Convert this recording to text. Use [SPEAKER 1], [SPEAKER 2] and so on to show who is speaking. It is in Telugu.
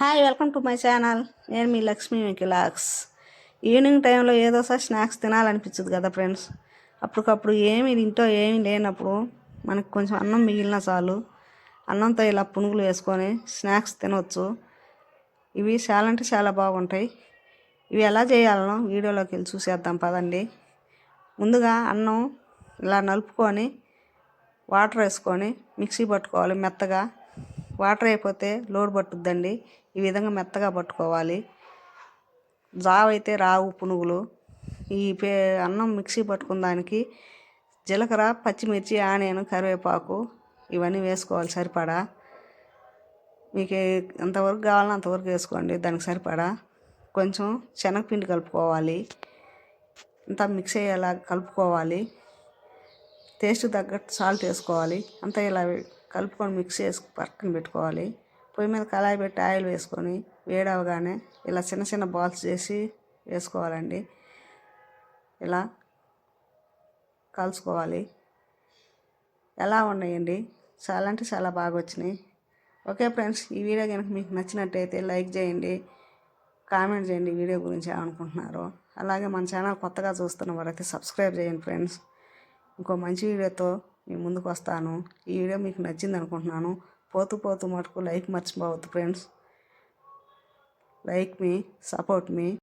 [SPEAKER 1] Hi, welcome to my channel. నేను మీ లక్ష్మీ మికిలాక్స్. ఈవినింగ్ టైంలో ఏదో ఒకసారి స్నాక్స్ తినాలనిపించదు కదా ఫ్రెండ్స్. అప్పటికప్పుడు ఇంట్లో ఏమీ లేనప్పుడు మనకు కొంచెం అన్నం మిగిలిన చాలు, అన్నంతో ఇలా పునుగులు వేసుకొని స్నాక్స్ తినవచ్చు. ఇవి చాలా అంటే చాలా బాగుంటాయి. ఇవి ఎలా చేయాలనో వీడియోలోకి వెళ్ళి చూసేద్దాం పదండి. ముందుగా అన్నం ఇలా నలుపుకొని వాటర్ వేసుకొని మిక్సీ పట్టుకోవాలి మెత్తగా. వాటర్ అయిపోతే లోడ్ పట్టుద్దండి. ఈ విధంగా మెత్తగా పట్టుకోవాలి. జావ అయితే రావు పునుగులు. అన్నం మిక్సీ పట్టుకున్న దానికి జీలకర్ర, పచ్చిమిర్చి, ఆనియన్, కరివేపాకు ఇవన్నీ వేసుకోవాలి సరిపడా. మీకు ఎంతవరకు కావాలో అంతవరకు వేసుకోండి, దానికి సరిపడా. కొంచెం శనగపిండి కలుపుకోవాలి. అంతా మిక్స్ అయ్యేలా కలుపుకోవాలి. టేస్ట్ తగ్గట్టు సాల్ట్ వేసుకోవాలి. అంతా ఇలా కలుపుకొని మిక్స్ చేసి పక్కన పెట్టుకోవాలి. పొయ్యి మీద కళాయి పెట్టి ఆయిల్ వేసుకొని వేడవగానే ఇలా చిన్న చిన్న బాల్స్ చేసి వేసుకోవాలండి. ఇలా కలుసుకోవాలి. ఎలా ఉన్నాయండి? చాలా అంటే చాలా బాగా వచ్చినాయి. ఓకే ఫ్రెండ్స్, ఈ వీడియో కనుక మీకు నచ్చినట్టయితే లైక్ చేయండి, కామెంట్ చేయండి వీడియో గురించి ఏమనుకుంటున్నారో. అలాగే మన ఛానల్ కొత్తగా చూస్తున్న వారైతే సబ్స్క్రైబ్ చేయండి ఫ్రెండ్స్. ఇంకో మంచి వీడియోతో మీ ముందుకు వస్తాను. ఈ వీడియో మీకు నచ్చింది అనుకుంటున్నాను. పోతూ మటుకు లైక్ మర్చిపోవద్దు ఫ్రెండ్స్. లైక్ మీ, సపోర్ట్ మీ.